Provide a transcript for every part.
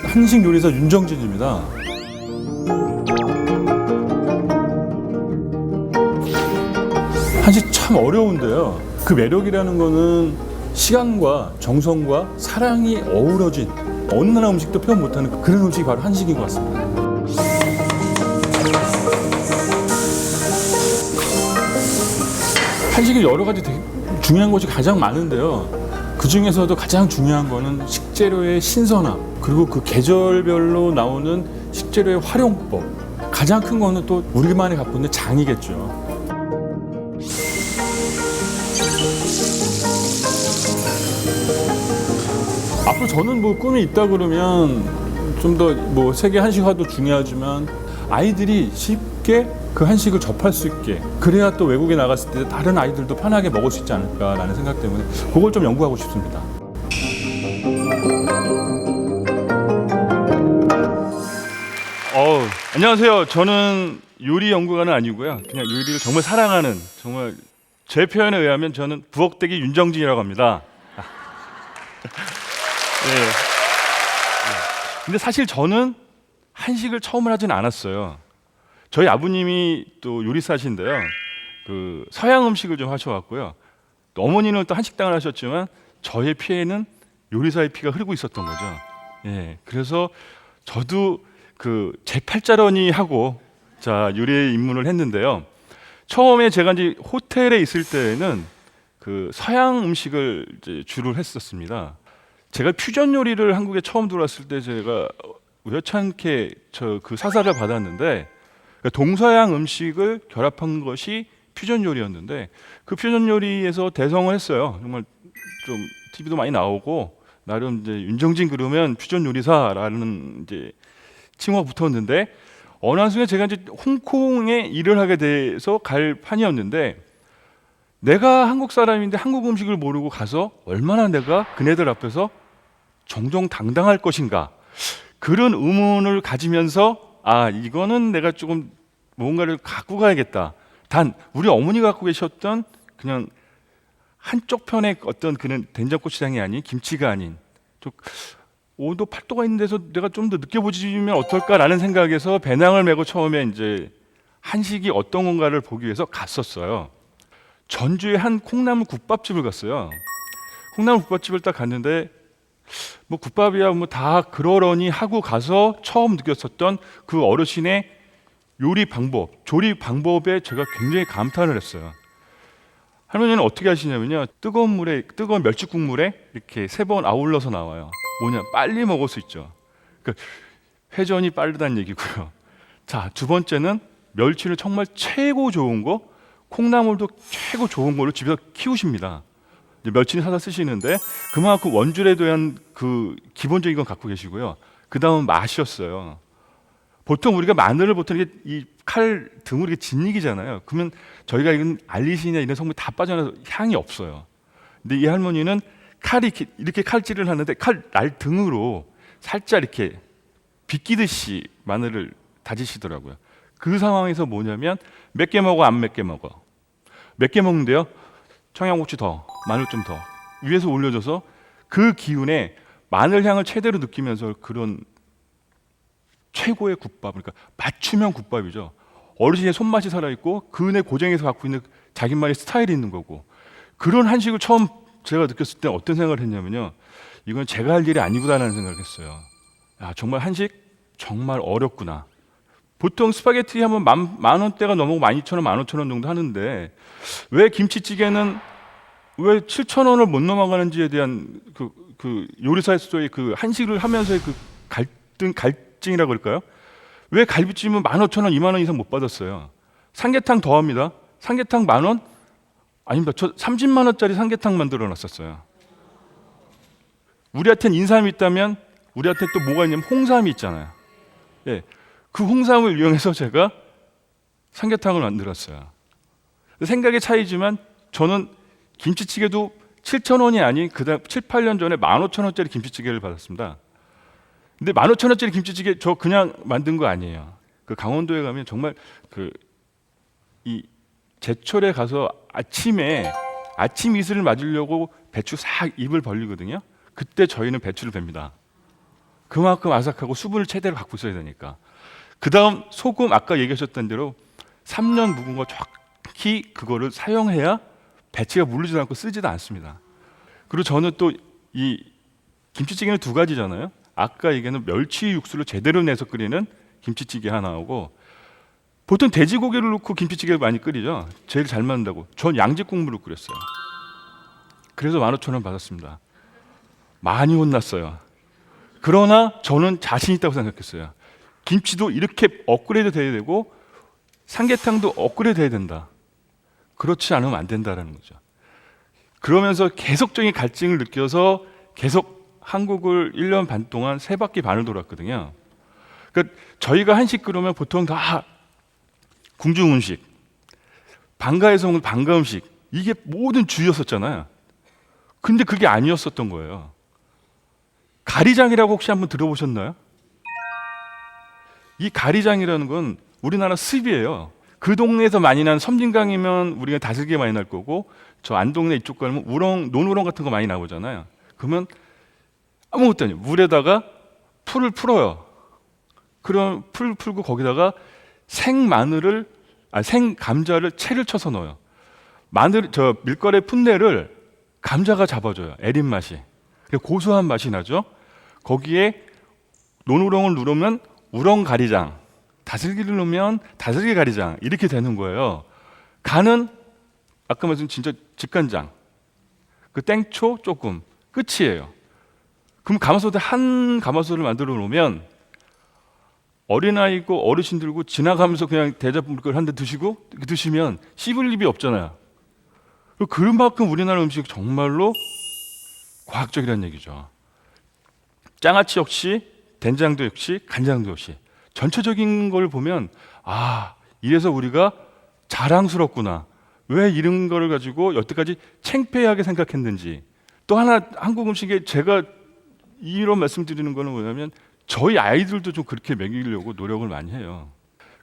한식 요리사 윤정진입니다. 한식 참 어려운데요. 그 매력이라는 거는 시간과 정성과 사랑이 어우러진 어느 나라 음식도 표현 못하는 그런 음식이 바로 한식인 것 같습니다. 한식이 여러 가지 되게 중요한 것이 가장 많은데요. 그 중에서도 가장 중요한 거는 식재료의 신선함, 그리고 그 계절별로 나오는 식재료의 활용법. 가장 큰 거는 또 우리만이 갖고 있는 장이겠죠. 앞으로 저는 뭐 꿈이 있다 그러면 좀 더 뭐 세계 한식화도 중요하지만 아이들이 쉽게 그 한식을 접할 수 있게, 그래야 또 외국에 나갔을 때 다른 아이들도 편하게 먹을 수 있지 않을까라는 생각 때문에 그걸 좀 연구하고 싶습니다. 안녕하세요. 저는 요리 연구가는 아니고요. 그냥 요리를 정말 사랑하는, 정말 제 표현에 의하면 저는 부엌대기 윤정진이라고 합니다. 네. 근데 사실 저는 한식을 처음을 하진 않았어요. 저희 아버님이 또 요리사신데요. 그 서양 음식을 좀 하셔갖고요. 또 어머니는 또 한식당을 하셨지만 저의 피에는 요리사의 피가 흐르고 있었던 거죠. 예. 그래서 저도 그 제 팔자런이 하고 자 요리에 입문을 했는데요. 처음에 제가 이제 호텔에 있을 때에는 그 서양 음식을 이제 주로 했었습니다. 제가 퓨전 요리를 한국에 처음 들어왔을 때 제가 우연찮게 저 그 사사를 받았는데 동서양 음식을 결합한 것이 퓨전 요리였는데 그 퓨전 요리에서 대성을 했어요. 정말 좀 TV도 많이 나오고 나름 이제 윤정진 그러면 퓨전 요리사라는 이제 칭호가 붙었는데 어느 한순간에 제가 이제 홍콩에 일을 하게 돼서 갈 판이었는데 내가 한국 사람인데 한국 음식을 모르고 가서 얼마나 내가 그네들 앞에서 정정당당할 것인가 그런 의문을 가지면서 아 이거는 내가 조금 뭔가를 갖고 가야겠다. 단 우리 어머니가 갖고 계셨던 그냥 한쪽 편의 어떤 그런 된장고추장이 아닌 김치가 아닌 좀 5도 8도가 있는 데서 내가 좀 더 느껴보시면 어떨까라는 생각에서 배낭을 메고 처음에 이제 한식이 어떤 건가를 보기 위해서 갔었어요. 전주에 한 콩나물 국밥집을 갔어요. 콩나물 국밥집을 딱 갔는데 뭐 국밥이야 뭐 다 그러려니 하고 가서 처음 느꼈었던 그 어르신의 요리 방법, 조리 방법에 제가 굉장히 감탄을 했어요. 할머니는 어떻게 하시냐면요. 뜨거운 물에, 뜨거운 멸치 국물에 이렇게 3번 아울러서 나와요. 뭐냐, 빨리 먹을 수 있죠. 그러니까 회전이 빠르다는 얘기고요. 자, 두 번째는 멸치를 정말 최고 좋은 거, 콩나물도 최고 좋은 걸로 집에서 키우십니다. 멸치를 사다 쓰시는데 그만큼 원줄에 대한 그 기본적인 건 갖고 계시고요. 그 다음은 맛이었어요. 보통 우리가 마늘을 보통 이 칼 등으로 이렇게 짓이기잖아요. 그러면 저희가 이건 알리신이나 이런 성분이 다 빠져나서 향이 없어요. 근데 이 할머니는 칼이 이렇게 칼질을 하는데 칼 날 등으로 살짝 이렇게 비끼듯이 마늘을 다지시더라고요. 그 상황에서 뭐냐면 몇 개 먹어 안 몇 개 먹어. 몇 개 먹는데요. 청양고추 더, 마늘 좀 더 위에서 올려줘서 그 기운에 마늘 향을 최대로 느끼면서 그런 최고의 국밥, 그러니까 맞춤형 국밥이죠. 어르신의 손맛이 살아있고 그네 고쟁에서 갖고 있는 자기만의 스타일이 있는 거고 그런 한식을 처음 제가 느꼈을 때 어떤 생각을 했냐면요. 이건 제가 할 일이 아니구나라는 생각을 했어요. 야, 정말 한식 정말 어렵구나. 보통 스파게티 하면 만 원대가 넘어고 12,000원, 15,000원 정도 하는데 왜 김치찌개는 왜 7,000원을 못 넘어가는지에 대한 그 요리사에서의 그 한식을 하면서의 그 갈증이라고 할까요? 왜 갈비찜은 15,000원, 2만 원 이상 못 받았어요? 삼계탕 더합니다. 삼계탕 10,000원? 아닙니다. 저 30만 원짜리 삼계탕 만들어 놨었어요. 우리한테는 인삼이 있다면 우리한테 또 뭐가 있냐면 홍삼이 있잖아요. 예, 그 홍삼을 이용해서 제가 삼계탕을 만들었어요. 생각의 차이지만 저는 김치찌개도 7,000원이 아닌 그다음 7, 8년 전에 15,000원짜리 김치찌개를 받았습니다. 근데 15,000원짜리 김치찌개 저 그냥 만든 거 아니에요. 그 강원도에 가면 정말 그 이 제철에 가서 아침에 아침 이슬을 맞으려고 배추 싹 입을 벌리거든요. 그때 저희는 배추를 뱁니다. 그만큼 아삭하고 수분을 최대로 갖고 있어야 되니까. 그 다음 소금, 아까 얘기하셨던 대로 3년 묵은 거 정확히 그거를 사용해야 배치가 물르지도 않고 쓰지도 않습니다. 그리고 저는 또 이 김치찌개는 두 가지잖아요. 아까 얘기하는 멸치 육수를 제대로 내서 끓이는 김치찌개 하나하고, 보통 돼지고기를 넣고 김치찌개를 많이 끓이죠. 제일 잘 맞는다고. 전 양지 국물을 끓였어요. 그래서 15,000원 받았습니다. 많이 혼났어요. 그러나 저는 자신 있다고 생각했어요. 김치도 이렇게 업그레이드 돼야 되고 삼계탕도 업그레이드 돼야 된다. 그렇지 않으면 안 된다라는 거죠. 그러면서 계속적인 갈증을 느껴서 계속 한국을 1년 반 동안 3바퀴 반을 돌았거든요. 그러니까 저희가 한식 그러면 보통 다 궁중 음식, 방가에서 먹는 방가 음식, 이게 모든 주였었잖아요. 근데 그게 아니었었던 거예요. 가리장이라고 혹시 한번 들어보셨나요? 이 가리장이라는 건 우리나라 습이에요. 그 동네에서 많이 나는 섬진강이면 우리가 다슬기 많이 날 거고, 저 안동네 이쪽 가면 우렁, 논우렁 같은 거 많이 나오잖아요. 그러면 아무것도 아니에요. 물에다가 풀을 풀어요. 그럼 풀 풀고 거기다가 생 감자를 채를 쳐서 넣어요. 저 밀가루의 풋내를 감자가 잡아줘요. 애린 맛이. 고소한 맛이 나죠. 거기에 논우렁을 누르면 우렁 가리장, 다슬기를 넣으면 다슬기 가리장, 이렇게 되는 거예요. 간은 아까 말씀 진짜 직간장, 그 땡초 조금, 끝이에요. 그럼 가마솥에 한 가마솥을 만들어 놓으면 어린아이고 어르신들고 지나가면서 그냥 대접을 한 대 드시면 씹을 입이 없잖아요. 그만큼 우리나라 음식 정말로 과학적이라는 얘기죠. 장아찌 역시, 된장도 역시, 간장도 역시 전체적인 걸 보면, 아, 이래서 우리가 자랑스럽구나. 왜 이런 거를 가지고 여태까지 창피하게 생각했는지. 또 하나 한국 음식에 제가 이런 말씀드리는 거는 뭐냐면, 저희 아이들도 좀 그렇게 먹이려고 노력을 많이 해요.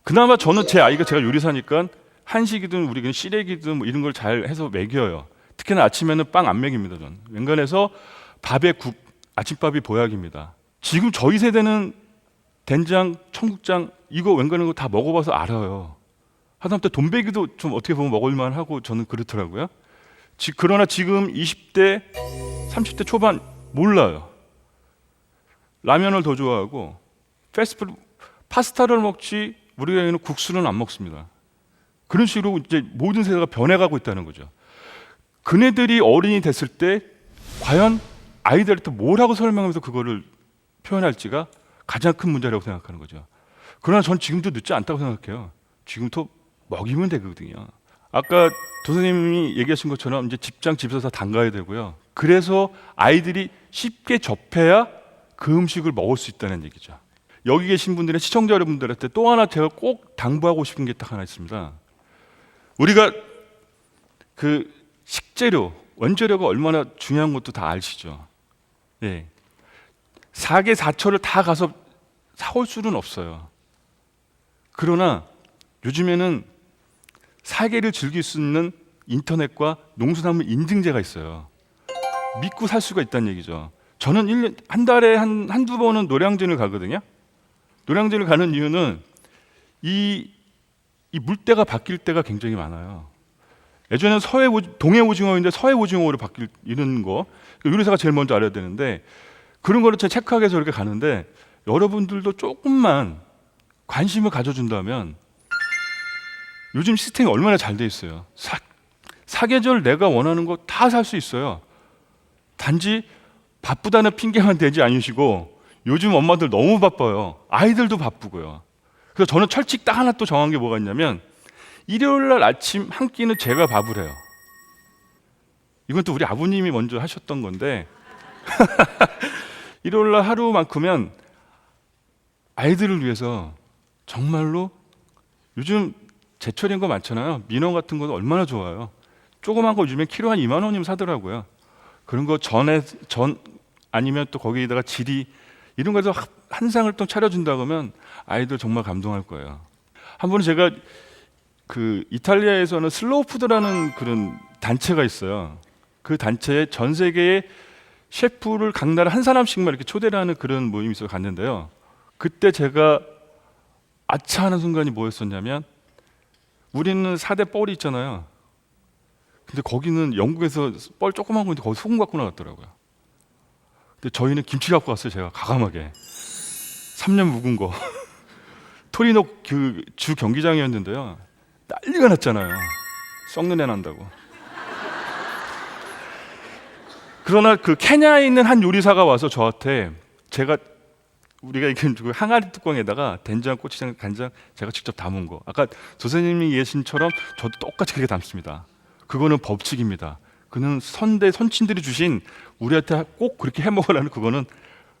그나마 저는 제 아이가, 제가 요리사니까 한식이든 우리 시래기든 뭐 이런 걸 잘 해서 먹여요. 특히나 아침에는 빵 안 먹입니다. 저는 웬간해서 밥에 국, 아침밥이 보약입니다. 지금 저희 세대는 된장, 청국장 이거 웬간한 거 다 먹어봐서 알아요. 하다못해 돈베기도 좀 어떻게 보면 먹을만 하고 저는 그렇더라고요. 그러나 지금 20대, 30대 초반 몰라요. 라면을 더 좋아하고 패스트푸드, 파스타를 먹지 우리가 국수는 안 먹습니다. 그런 식으로 이제 모든 세대가 변해가고 있다는 거죠. 그네들이 어른이 됐을 때 과연 아이들한테 뭐라고 설명하면서 그거를 표현할지가 가장 큰 문제라고 생각하는 거죠. 그러나 전 지금도 늦지 않다고 생각해요. 지금부터 먹이면 되거든요. 아까 도사님이 얘기하신 것처럼 이제 집장 집에서 다 담가야 되고요. 그래서 아이들이 쉽게 접해야 그 음식을 먹을 수 있다는 얘기죠. 여기 계신 분들의 시청자 여러분들한테 또 하나 제가 꼭 당부하고 싶은 게 딱 하나 있습니다. 우리가 그 식재료, 원재료가 얼마나 중요한 것도 다 아시죠. 예. 사계사철을 다 가서 사올 수는 없어요. 그러나 요즘에는 사계를 즐길 수 있는 인터넷과 농수산물 인증제가 있어요. 믿고 살 수가 있다는 얘기죠. 저는 한 달에 한두 번은 노량진을 가거든요. 노량진을 가는 이유는 이 물때가 바뀔 때가 굉장히 많아요. 예전에는 동해 오징어인데 서해 오징어로 바뀌는 거, 요리사가 제일 먼저 알아야 되는데, 그런 거를 제가 체크하기 위해서 이렇게 가는데, 여러분들도 조금만 관심을 가져준다면 요즘 시스템이 얼마나 잘 돼 있어요. 사계절 내가 원하는 거 다 살 수 있어요. 단지 바쁘다는 핑계만 대지 않으시고, 요즘 엄마들 너무 바빠요. 아이들도 바쁘고요. 그래서 저는 철칙 딱 하나 또 정한 게 뭐가 있냐면, 일요일 날 아침 한 끼는 제가 밥을 해요. 이건 또 우리 아버님이 먼저 하셨던 건데 일요일 날 하루만큼은 아이들을 위해서 정말로, 요즘 제철인 거 많잖아요. 민어 같은 것도 얼마나 좋아요. 조그만 거 요즘에 키로 한 2만 원이면 사더라고요. 그런 거 아니면 또 거기에다가 지리 이런 거에서 한 상을 또 차려준다 그러면 아이들 정말 감동할 거예요. 한 번은 제가 그 이탈리아에서는 슬로우 푸드라는 그런 단체가 있어요. 그 단체에 전 세계에 셰프를 각 나라 한 사람씩만 이렇게 초대를 하는 그런 모임이 있어 갔는데요. 그때 제가 아차 하는 순간이 뭐였었냐면, 우리는 4대 뻘이 있잖아요. 근데 거기는 영국에서 뻘 조그만 건데 거기 소금 갖고 나갔더라고요. 근데 저희는 김치 갖고 왔어요. 제가 가감하게 3년 묵은 거. 토리노 그 주 경기장이었는데요. 난리가 났잖아요. 썩는 애 난다고. 그러나 그 케냐에 있는 한 요리사가 와서 저한테, 우리가 이렇게 그 항아리 뚜껑에다가 된장, 고추장, 간장 제가 직접 담은 거, 아까 조선님이 얘기하신처럼 저도 똑같이 그렇게 담습니다. 그거는 법칙입니다. 그는 선친들이 주신, 우리한테 꼭 그렇게 해 먹으라는, 그거는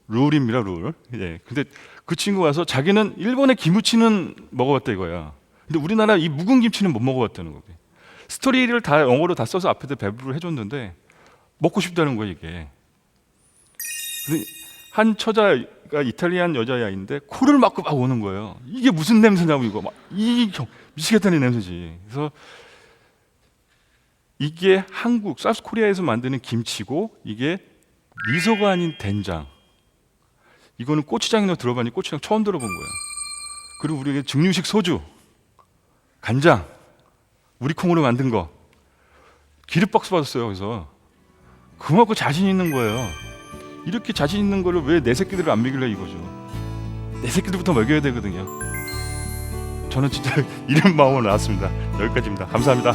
룰입니다, 룰. 예. 근데 그 친구 와서 자기는 일본의 김치는 먹어봤다 이거야. 근데 우리나라 이 묵은 김치는 못 먹어봤다는 거게. 스토리를 다 영어로 다 써서 앞에다 배부를 해줬는데 먹고 싶다는 거야 이게. 근데 한 처자가 이탈리안 여자아이인데 코를 막고 막 오는 거예요. 이게 무슨 냄새냐고, 이거 막 미치겠다는 냄새지. 그래서 이게 한국 사우스코리아에서 만드는 김치고, 이게 미소가 아닌 된장. 이거는 고추장이나 들어봤니? 고추장 처음 들어본 거예요. 그리고 우리에게 증류식 소주, 간장, 우리 콩으로 만든 거, 기립박수 받았어요. 그래서 그만큼 자신 있는 거예요. 이렇게 자신 있는 거를 왜 내 새끼들을 안 먹일래 이거죠. 내 새끼들부터 먹여야 되거든요. 저는 진짜 이런 마음으로 나왔습니다. 여기까지입니다. 감사합니다.